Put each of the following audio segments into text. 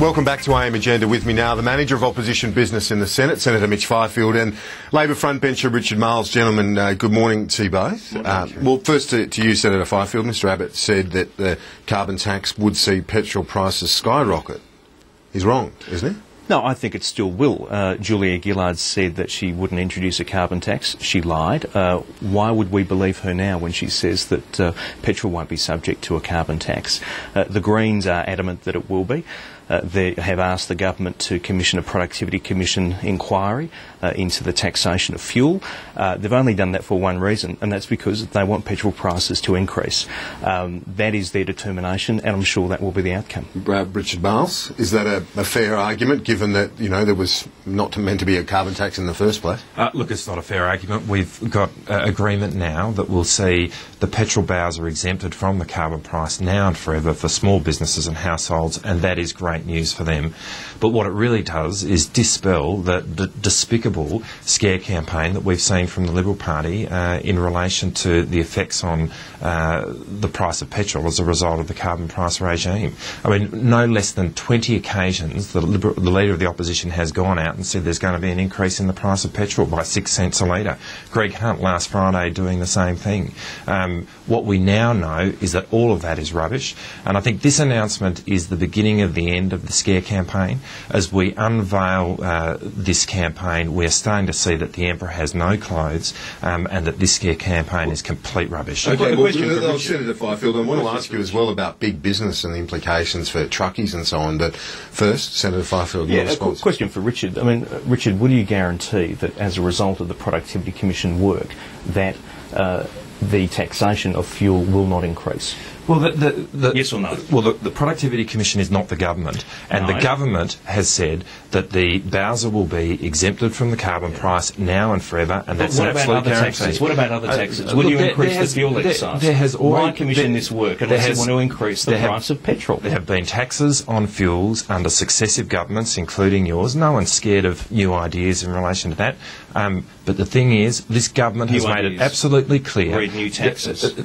Welcome back to AM Agenda. With me now, the Manager of Opposition Business in the Senate, Senator Mitch Fifield, and Labor frontbencher Richard Marles. Gentlemen, good morning to you both. Well, first to you, Senator Fifield. Mr Abbott said that the carbon tax would see petrol prices skyrocket. He's wrong, isn't he? No, I think it still will. Julia Gillard said that she wouldn't introduce a carbon tax. She lied. Why would we believe her now when she says that petrol won't be subject to a carbon tax? The Greens are adamant that it will be. They have asked the government to commission a Productivity Commission inquiry into the taxation of fuel. They've only done that for one reason, and that's because they want petrol prices to increase. That is their determination, and I'm sure that will be the outcome. Richard Marles, is that a fair argument, given that, you know, there was not meant to be a carbon tax in the first place? Look, it's not a fair argument. We've got agreement now that will see the petrol bowser exempted from the carbon price now and forever for small businesses and households, and that is great news for them. But what it really does is dispel the despicable scare campaign that we've seen from the Liberal Party in relation to the effects on the price of petrol as a result of the carbon price regime. I mean, no less than 20 occasions the Leader of the Opposition has gone out and said there's going to be an increase in the price of petrol by 6 cents a litre. Greg Hunt last Friday doing the same thing. What we now know is that all of that is rubbish, and I think this announcement is the beginning of the end of the scare campaign. As we unveil this campaign, we're starting to see that the Emperor has no clothes, and that this scare campaign is complete rubbish. Okay, well, Senator Fifield, I want to ask you as well about big business and the implications for truckies and so on, but first, Senator Fifield, your response. A question for Richard. I mean, Richard, will you guarantee that as a result of the Productivity Commission work that the taxation of fuel will not increase? Well, yes or no? Well, the Productivity Commission is not the government, and the government has said that the bowser will be exempted from the carbon price now and forever, and that's an absolute guarantee. What about other taxes? Will you increase the fuel excise? Why commission this work unless you want to increase the price of petrol? There have been taxes on fuels under successive governments, including yours. No one's scared of new ideas in relation to that. But the thing is, this government has made it absolutely clear. Read new taxes.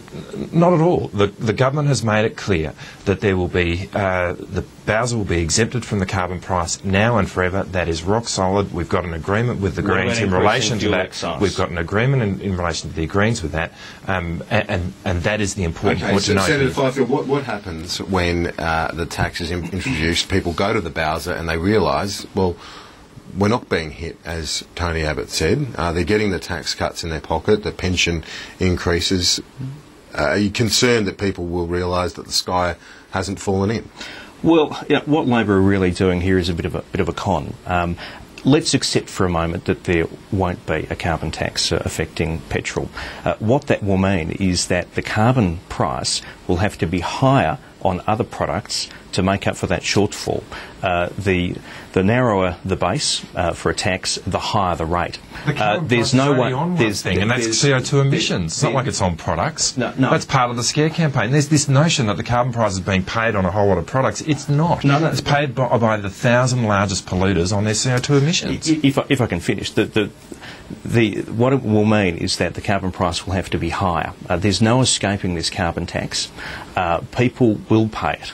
Not at all. The government has made it clear that there will be the bowser will be exempted from the carbon price now and forever. That is rock solid. We've got an agreement with the Greens in relation to that. Excise? We've got an agreement in relation to the Greens with that, and that is the important point to note. Senator Fifield, what happens when the tax is introduced? People go to the bowser and they realise, well, we're not being hit, as Tony Abbott said. They're getting the tax cuts in their pocket, the pension increases. Are you concerned that people will realise that the sky hasn't fallen in? Well, what Labor are really doing here is a bit of a con. Let's accept for a moment that there won't be a carbon tax affecting petrol. What that will mean is that the carbon price will have to be higher on other products to make up for that shortfall. The narrower the base for a tax, the higher the rate. There's no one thing, and that's CO2 emissions. It's not like it's on products. No. That's part of the scare campaign. There's this notion that the carbon price is being paid on a whole lot of products. It's not. No. It's paid by the 1,000 largest polluters on their CO2 emissions. If I can finish, what it will mean is that the carbon price will have to be higher. There's no escaping this carbon tax. People will pay it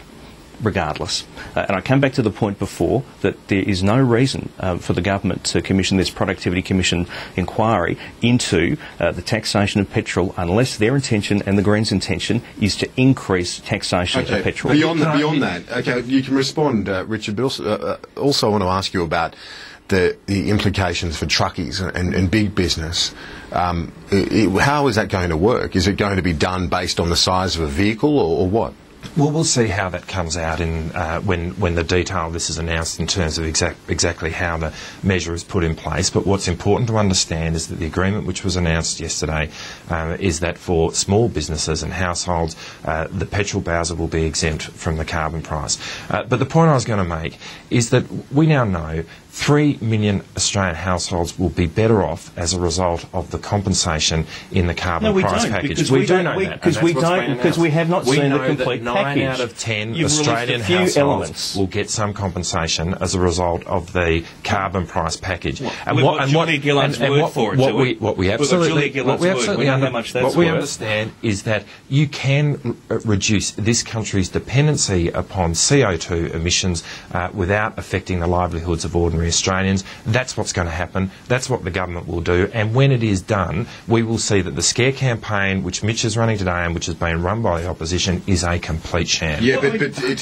regardless. And I come back to the point before that there is no reason for the government to commission this Productivity Commission inquiry into the taxation of petrol unless their intention and the Greens' intention is to increase taxation of petrol. Beyond that, okay, you can respond, Richard. But also I want to ask you about the implications for truckies and big business. How is that going to work? Is it going to be done based on the size of a vehicle or what? Well, we'll see how that comes out in when the detail of this is announced in terms of exactly how the measure is put in place. But what's important to understand is that the agreement which was announced yesterday is that for small businesses and households, the petrol bowser will be exempt from the carbon price. But the point I was going to make is that we now know 3 million Australian households will be better off as a result of the compensation in the carbon price package. Because we do know that. Because we have not seen the complete package. 9 out of 10 You've Australian released a few households elements. will get some compensation as a result of the carbon price package. Julia Gillard's word for it. What we absolutely understand is that you can reduce this country's dependency upon CO2 emissions without affecting the livelihoods of ordinary Australians. That's what's going to happen. That's what the government will do. And when it is done, we will see that the scare campaign, which Mitch is running today and which has been run by the opposition, is a complete sham. Yeah, but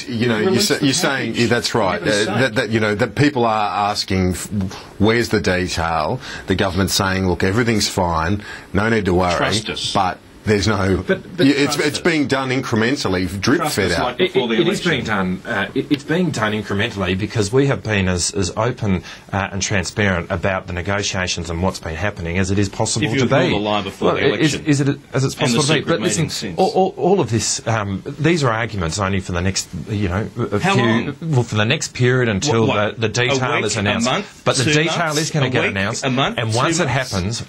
you're saying that's right. That people are asking, where's the detail? The government's saying, look, everything's fine, no need to worry. Trust us. But there's no. It's being done incrementally, drip fed out. It is being done. It's being done incrementally because we have been as open and transparent about the negotiations and what's been happening as it is possible to be. If you were a lie before the election, is it as it's possible to be? But listen, all of this, these are arguments only for the next, for the next period until the detail is announced. A month, but the detail is going to get announced, and once it happens,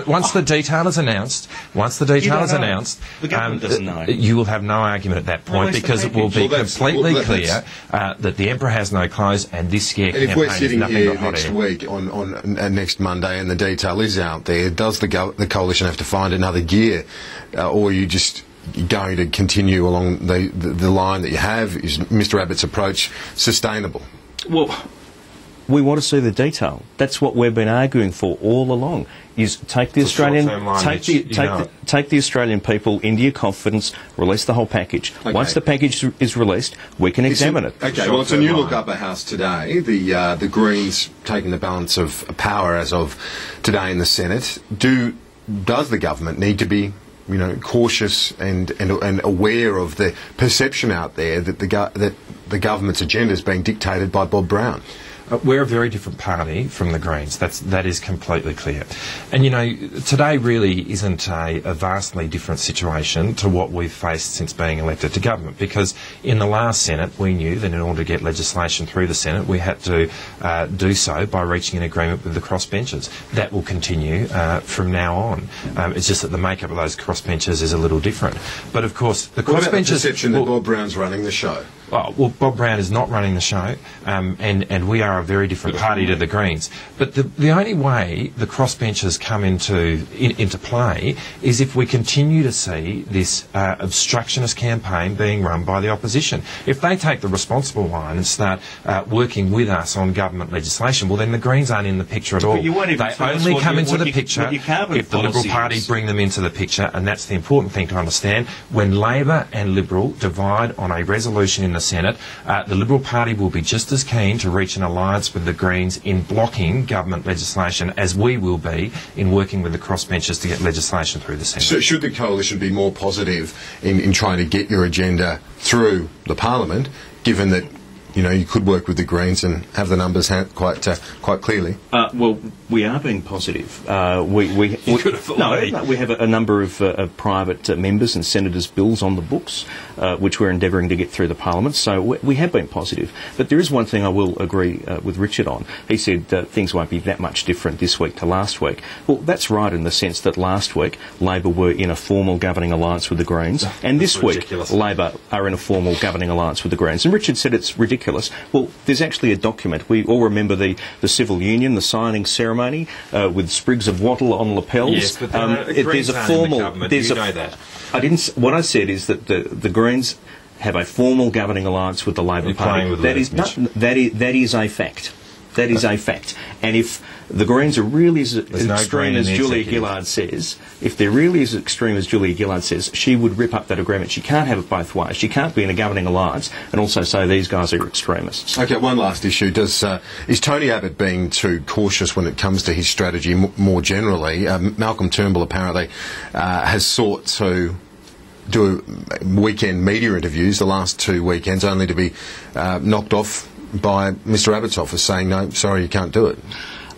once the detail is announced. Once the detail is announced, the government doesn't know. You will have no argument at that point because it will be completely clear that the emperor has no clothes and this scare campaign if we're sitting is nothing here but hot next air. week on next Monday and the detail is out there, does the coalition have to find another gear, or are you just going to continue along the line that you have? Is Mr Abbott's approach sustainable? Well, we want to see the detail. That's what we've been arguing for all along. Is take the Australian people into your confidence, release the whole package. Okay. Once the package is released, we can examine it. Okay, well, it's a new look upper house today. The Greens taking the balance of power as of today in the Senate. Does the government need to be cautious and aware of the perception out there that the government's agenda is being dictated by Bob Brown? We're a very different party from the Greens. That is completely clear. And, today really isn't a vastly different situation to what we've faced since being elected to government, because in the last Senate we knew that in order to get legislation through the Senate we had to do so by reaching an agreement with the crossbenchers. That will continue from now on. It's just that the makeup of those crossbenchers is a little different. But, of course, the crossbenchers... What about the perception that Bob Brown's running the show? Well, Bob Brown is not running the show, and we are a very different party to the Greens. But the only way the crossbenchers come into play is if we continue to see this obstructionist campaign being run by the opposition. If they take the responsible line and start working with us on government legislation, well, then the Greens aren't in the picture at all. They only come into the picture if the Liberal Party bring them into the picture, and that's the important thing to understand. When Labor and Liberal divide on a resolution in the Senate, the Liberal Party will be just as keen to reach an alliance with the Greens in blocking government legislation as we will be in working with the crossbenchers to get legislation through the Senate. So should the coalition be more positive in trying to get your agenda through the Parliament, given that you could work with the Greens and have the numbers quite clearly? Well, we are being positive. We have a number of private members and senators' bills on the books, which we're endeavouring to get through the Parliament. So we have been positive. But there is one thing I will agree with Richard on. He said things won't be that much different this week to last week. Well, that's right in the sense that last week Labor were in a formal governing alliance with the Greens, and this week Labor are in a formal governing alliance with the Greens. And Richard said it's ridiculous. Well, there's actually a document. We all remember the civil union, the signing ceremony with sprigs of wattle on lapels. Yes, but there's a formal. What I said is that the Greens have a formal governing alliance with the Labor Party. That is a fact. That is a fact. And if the Greens are really as extreme as Julia Gillard says, she would rip up that agreement. She can't have it both ways. She can't be in a governing alliance and also say these guys are extremists. Okay, one last issue. Is Tony Abbott being too cautious when it comes to his strategy more generally? Malcolm Turnbull apparently has sought to do weekend media interviews the last 2 weekends, only to be knocked off by Mr Abbott's office saying, no, sorry, you can't do it.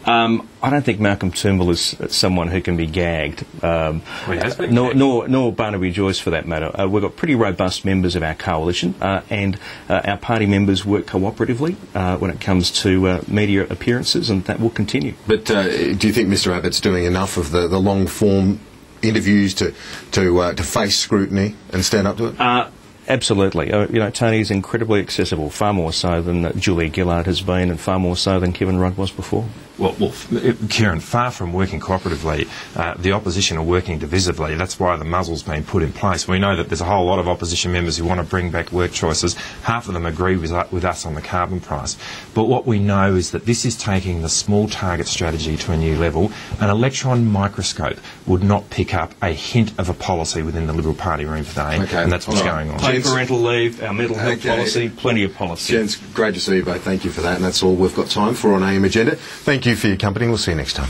I don't think Malcolm Turnbull is someone who can be gagged, Well, he has been nor Barnaby Joyce for that matter. We've got pretty robust members of our coalition, and our party members work cooperatively when it comes to media appearances, and that will continue. But do you think Mr Abbott's doing enough of the long form interviews to face scrutiny and stand up to it? Absolutely. Tony is incredibly accessible, far more so than Julia Gillard has been, and far more so than Kevin Rudd was before. Well, Kieran, far from working cooperatively, the opposition are working divisively. That's why the muzzle's been put in place. We know that there's a whole lot of opposition members who want to bring back work choices. Half of them agree with us on the carbon price. But what we know is that this is taking the small target strategy to a new level. An electron microscope would not pick up a hint of a policy within the Liberal Party room today, and that's what's going on. Paid parental leave, our mental health policy, plenty of policy. Gents, great to see you both. Thank you for that, and that's all we've got time for on AM Agenda. Thank you for your company. We'll see you next time.